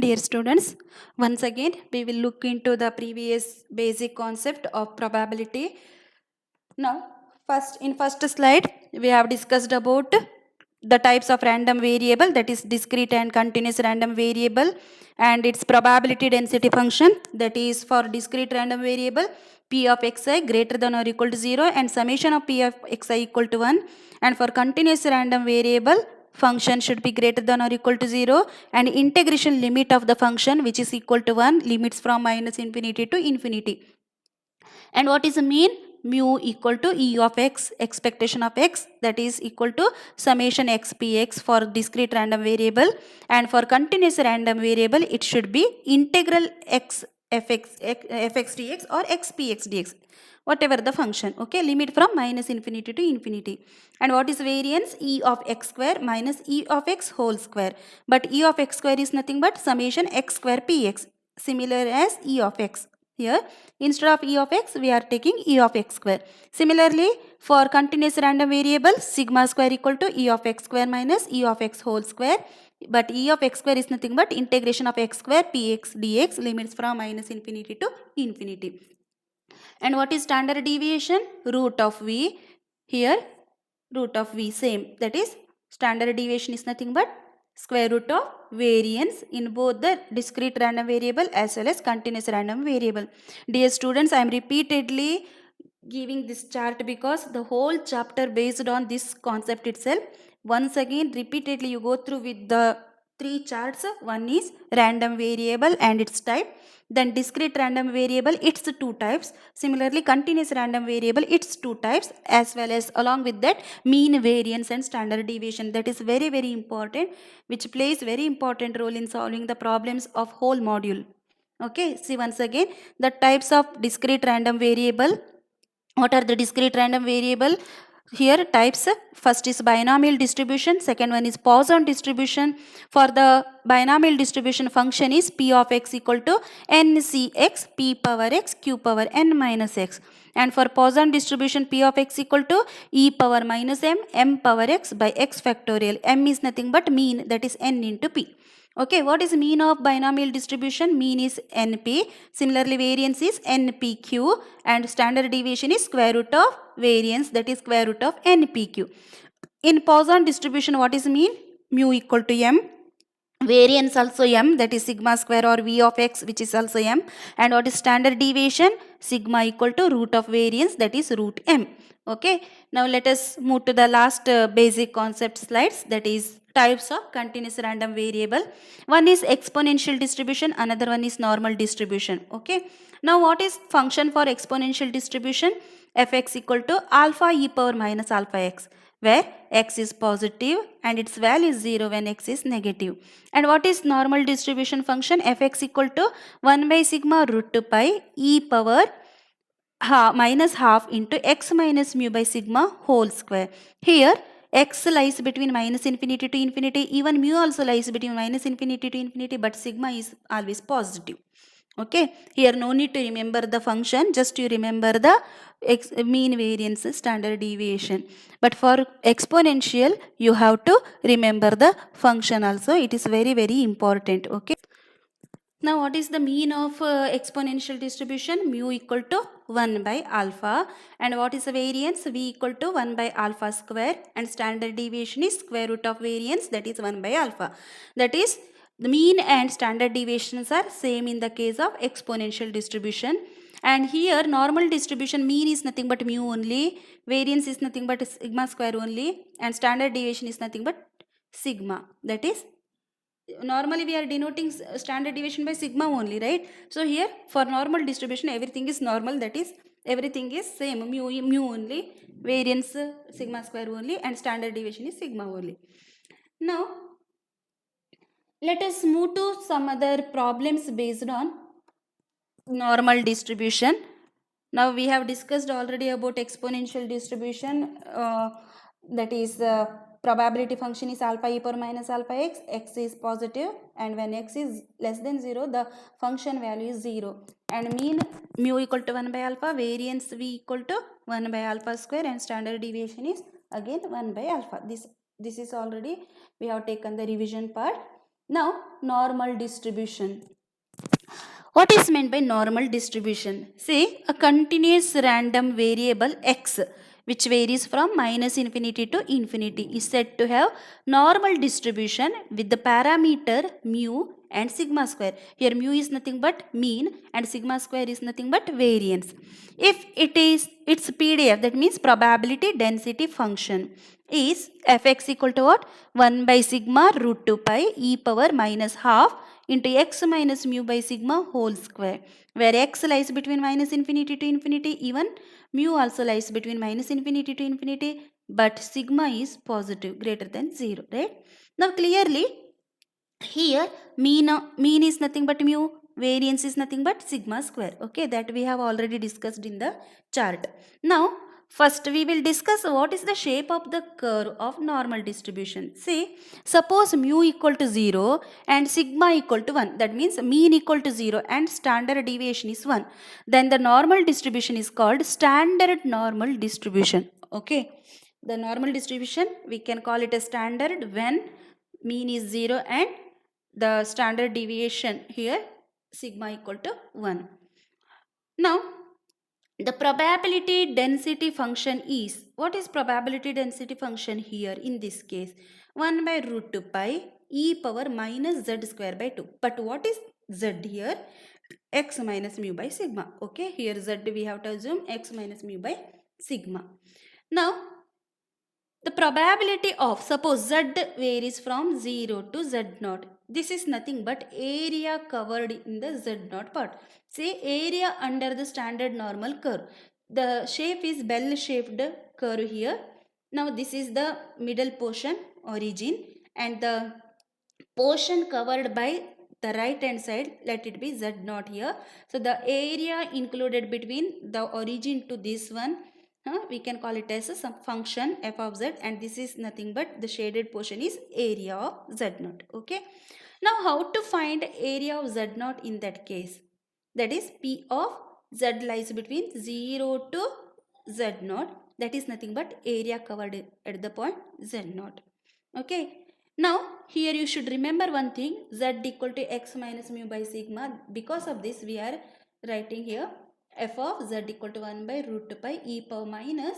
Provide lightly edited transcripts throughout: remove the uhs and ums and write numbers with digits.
Dear students, once again we will look into the previous basic concept of probability. Now, first slide we have discussed about the types of random variable, that is discrete and continuous random variable, and its probability density function, that is for discrete random variable p of xi greater than or equal to 0 and summation of p of xi equal to 1, and for continuous random variable function should be greater than or equal to 0 and integration limit of the function which is equal to 1, limits from minus infinity to infinity. And what is the mean? Mu equal to E of x, expectation of x, that is equal to summation x px for discrete random variable, and for continuous random variable it should be integral x fx dx or x px dx, whatever the function. Okay, limit from minus infinity to infinity. And what is variance? E of x square minus E of x whole square, but E of x square is nothing but summation x square px, similar as E of x. Here, instead of E of x, we are taking E of x square. Similarly, for continuous random variable, sigma square equal to E of x square minus E of x whole square. But E of x square is nothing but integration of x square px dx, limits from minus infinity to infinity. And what is standard deviation? Root of v. Here, root of v same. That is, standard deviation is nothing but square root of variance in both the discrete random variable as well as continuous random variable. Dear students, I am repeatedly giving this chart because the whole chapter based on this concept itself. Once again, repeatedly you go through with the three charts. One is random variable and its type, then discrete random variable, its two types, similarly continuous random variable, its two types, as well as along with that mean, variance and standard deviation. That is very very important, which plays very important role in solving the problems of whole module. Okay, see once again the types of discrete random variable. What are the discrete random variable? Here types, first is binomial distribution, second one is Poisson distribution. For the binomial distribution, function is p of x equal to ncx p power x q power n minus x, and for Poisson distribution, p of x equal to e power minus m m power x by x factorial. M is nothing but mean, that is n into p. Okay, what is mean of binomial distribution? Mean is NP. Similarly, variance is NPQ, and standard deviation is square root of variance, that is square root of NPQ. In Poisson distribution, what is mean? Mu equal to M. Variance also M, that is sigma square or V of x, which is also M. And what is standard deviation? Sigma equal to root of variance, that is root M. Okay, now let us move to the last basic concept slides, that is types of continuous random variable. One is exponential distribution, another one is normal distribution. Okay, now what is function for exponential distribution? Fx equal to alpha e power minus alpha x, where x is positive and its value is 0 when x is negative. And what is normal distribution function? Fx equal to 1 by sigma root 2 pi e power minus half into x minus mu by sigma whole square. Here x lies between minus infinity to infinity, even mu also lies between minus infinity to infinity, but sigma is always positive. Okay, here no need to remember the function, just you remember the mean, variance, standard deviation. But for exponential you have to remember the function also, it is very very important. Okay, now what is the mean of exponential distribution? Mu equal to 1 by alpha. And what is the variance? V equal to 1 by alpha square, and standard deviation is square root of variance, that is 1 by alpha. That is, the mean and standard deviations are same in the case of exponential distribution. And here normal distribution, mean is nothing but mu only, variance is nothing but sigma square only, and standard deviation is nothing but sigma. That is, normally we are denoting standard deviation by sigma only, right? So here for normal distribution everything is normal, that is everything is same, mu only, variance sigma square only, and standard deviation is sigma only. Now let us move to some other problems based on normal distribution. Now we have discussed already about exponential distribution, that is probability function is alpha e power minus alpha x, x is positive, and when x is less than 0 the function value is 0, and mean mu equal to 1 by alpha, variance v equal to 1 by alpha square, and standard deviation is again 1 by alpha. This is already we have taken the revision part. Now, normal distribution. What is meant by normal distribution? Say a continuous random variable x which varies from minus infinity to infinity is said to have normal distribution with the parameter mu and sigma square. Here mu is nothing but mean and sigma square is nothing but variance. If it is its PDF, that means probability density function, is fx equal to what? 1 by sigma root 2 pi e power minus half into x minus mu by sigma whole square, where x lies between minus infinity to infinity, even mu also lies between minus infinity to infinity, but sigma is positive greater than 0, right? Now clearly here mean is nothing but mu, variance is nothing but sigma square, okay, that we have already discussed in the chart. Now first we will discuss what is the shape of the curve of normal distribution. See, suppose mu equal to 0 and sigma equal to 1, that means mean equal to 0 and standard deviation is 1, then the normal distribution is called standard normal distribution, okay. The normal distribution we can call it a standard when mean is 0 and the standard deviation here sigma equal to 1. Now the probability density function is, what is probability density function here in this case? 1 by root 2 pi e power minus z square by 2. But what is z here? X minus mu by sigma. Okay, here z we have to assume x minus mu by sigma. Now the probability of, suppose z varies from 0 to z0. This is nothing but area covered in the z0 part. Say area under the standard normal curve. The shape is bell shaped curve here. Now this is the middle portion, origin, and the portion covered by the right hand side, let it be z0 here. So the area included between the origin to this one, we can call it as a some function f of z, and this is nothing but the shaded portion is area of z0, okay. Now how to find area of z0 in that case? That is p of z lies between 0 to z0, that is nothing but area covered at the point z0, okay. Now here you should remember one thing, z equal to x minus mu by sigma. Because of this we are writing here f of z equal to 1 by root 2 pi e power minus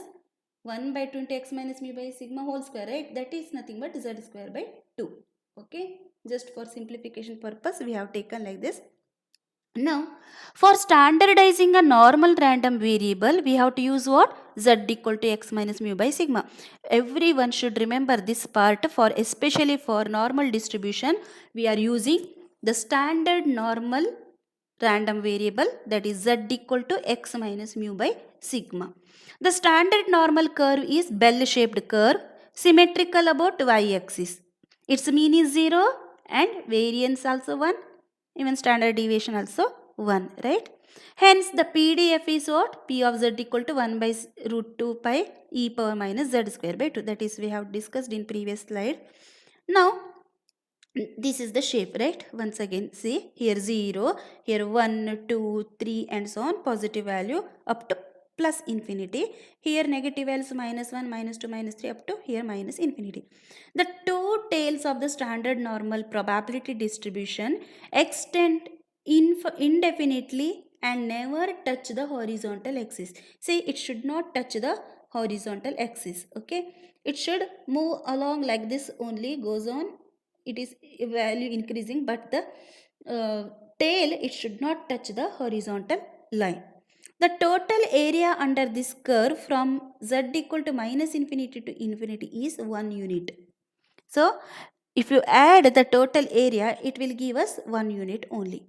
1 by 20 x minus mu by sigma whole square, right? That is nothing but z square by 2, okay. Just for simplification purpose we have taken like this. Now, for standardizing a normal random variable, we have to use what? Z equal to x minus mu by sigma. Everyone should remember this part, for especially for normal distribution, we are using the standard normal random variable, that is z equal to x minus mu by sigma. The standard normal curve is bell shaped curve, symmetrical about y-axis. Its mean is 0 and variance also 1, even standard deviation also 1, right? Hence the PDF is what? P of z equal to 1 by root 2 pi e power minus z square by 2. That is we have discussed in previous slide. Now this is the shape, right? Once again see, here 0, here 1, 2, 3 and so on, positive value up to plus infinity. Here negative values minus 1, minus 2, minus 3 up to here minus infinity. The two tails of the standard normal probability distribution extend indefinitely and never touch the horizontal axis. See, it should not touch the horizontal axis, okay. It should move along like this only, goes on, it is value increasing, but the tail, it should not touch the horizontal line. The total area under this curve from z equal to minus infinity to infinity is 1 unit. So if you add the total area, it will give us 1 unit only.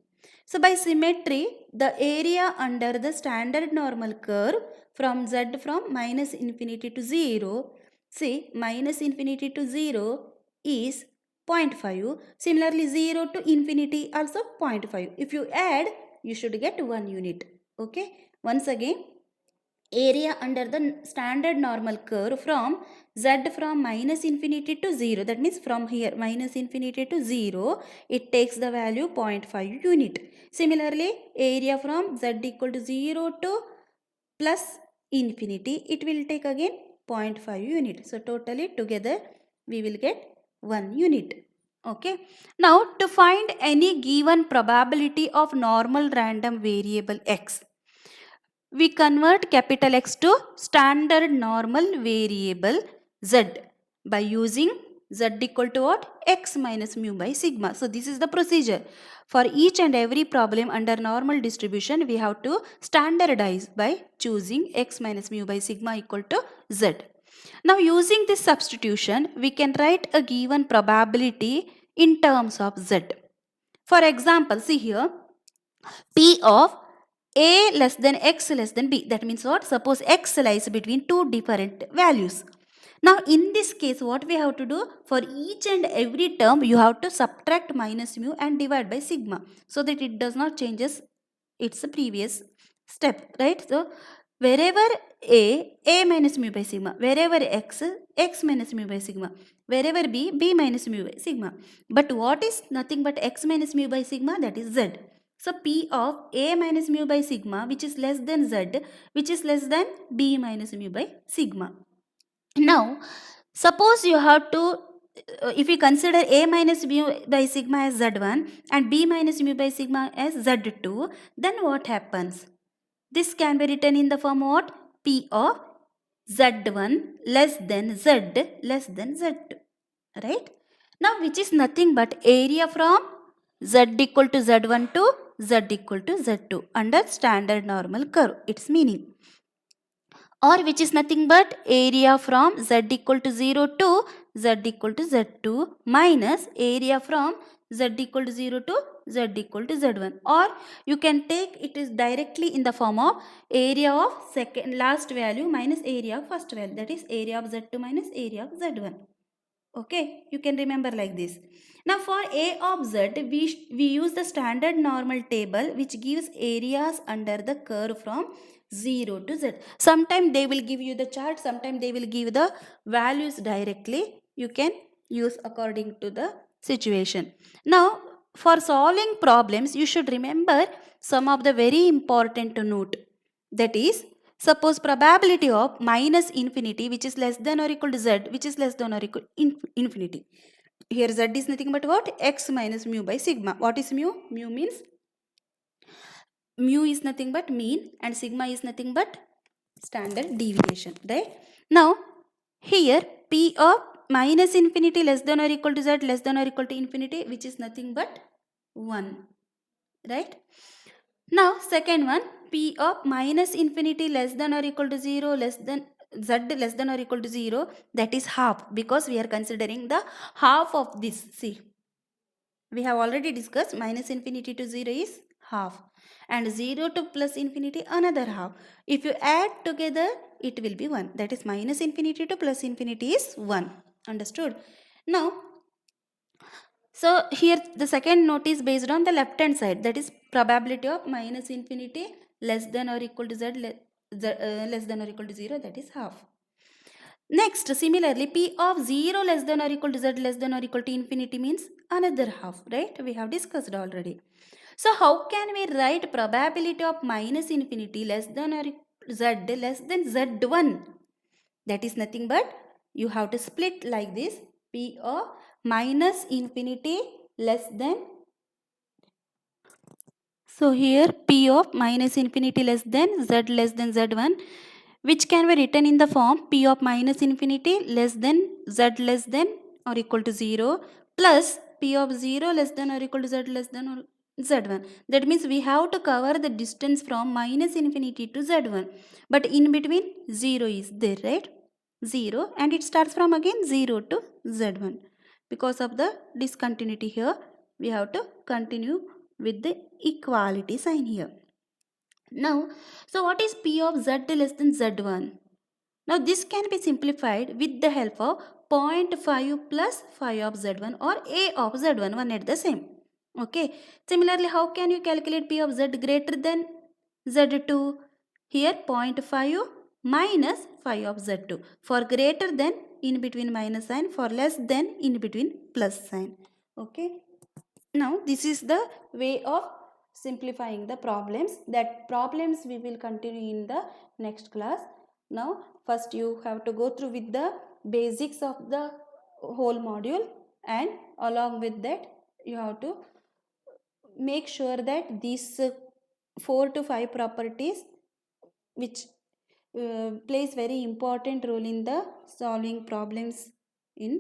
So by symmetry, the area under the standard normal curve from z from minus infinity to 0, see, minus infinity to 0 is 0.5. Similarly 0 to infinity also 0.5. If you add, you should get 1 unit, okay. Once again, area under the standard normal curve from z from minus infinity to 0, that means from here minus infinity to 0, it takes the value 0.5 unit. Similarly area from z equal to 0 to plus infinity, it will take again 0.5 unit. So totally together we will get 1 unit. Okay. Now to find any given probability of normal random variable x, we convert capital X to standard normal variable z by using z equal to what? X minus mu by sigma. So this is the procedure. For each and every problem under normal distribution, we have to standardize by choosing x minus mu by sigma equal to z. Now using this substitution, we can write a given probability in terms of z. For example, see here, P of a less than x less than b. That means what? Suppose x lies between two different values. Now in this case, what we have to do? For each and every term, you have to subtract minus mu and divide by sigma, so that it does not changes its previous step, right? So wherever a minus mu by sigma, wherever x minus mu by sigma, wherever b minus mu by sigma. But what is nothing but x minus mu by sigma? That is z. So P of a minus mu by sigma, which is less than z, which is less than b minus mu by sigma. Now, suppose you have to, if you consider a minus mu by sigma as z1 and b minus mu by sigma as z2, then what happens? This can be written in the form of what? P of z1 less than z less than z2, right? Now, which is nothing but area from z equal to z1 to z equal to z2 under standard normal curve, its meaning. Or which is nothing but area from z equal to 0 to z equal to z2 minus area from z equal to 0 to z equal to z1. Or you can take it is directly in the form of area of second last value minus area of first value, that is area of z2 minus area of z1. Okay, you can remember like this. Now for a of z, we use the standard normal table which gives areas under the curve from 0 to z. Sometimes they will give you the chart, sometimes they will give the values directly. You can use according to the situation. Now for solving problems, you should remember some of the very important note. That is, suppose probability of minus infinity, which is less than or equal to z, which is less than or equal to infinity. Here z is nothing but what? X minus mu by sigma. What is mu? Mu is nothing but mean and sigma is nothing but standard deviation, right? Now here P of minus infinity less than or equal to z less than or equal to infinity, which is nothing but 1, right? Now second one, P of minus infinity less than or equal to 0 less than z less than or equal to 0, that is half, because we are considering the half of this. See, we have already discussed minus infinity to 0 is half and 0 to plus infinity another half. If you add together, it will be 1. That is minus infinity to plus infinity is 1. Understood? Now, so here the second note is based on the left hand side, that is probability of minus infinity less than or equal to less than or equal to 0, that is half. Next, similarly, P of 0 less than or equal to z less than or equal to infinity means another half, right? We have discussed already. So how can we write probability of minus infinity less than or z less than z1? That is nothing but you have to split like this, P of minus infinity less than, so here P of minus infinity less than z1, which can be written in the form P of minus infinity less than z less than or equal to 0 plus P of 0 less than or equal to z less than or z1. That means we have to cover the distance from minus infinity to z1, but in between 0 is there, right? 0, and it starts from again 0 to z1. Because of the discontinuity here, we have to continue with the equality sign here. Now, so what is P of z less than z1? Now this can be simplified with the help of 0.5 plus phi of z1 or a of z1, one at the same. Okay. Similarly, how can you calculate P of z greater than z2? Here 0.5 minus phi of z2. For greater than, in between minus sign, for less than, in between plus sign. Okay. Now this is the way of simplifying the problems. That problems we will continue in the next class. Now first you have to go through with the basics of the whole module, and along with that you have to make sure that these 4 to 5 properties which plays very important role in the solving problems in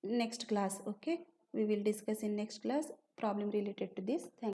next class. Okay, we will discuss in next class problem related to this. Thank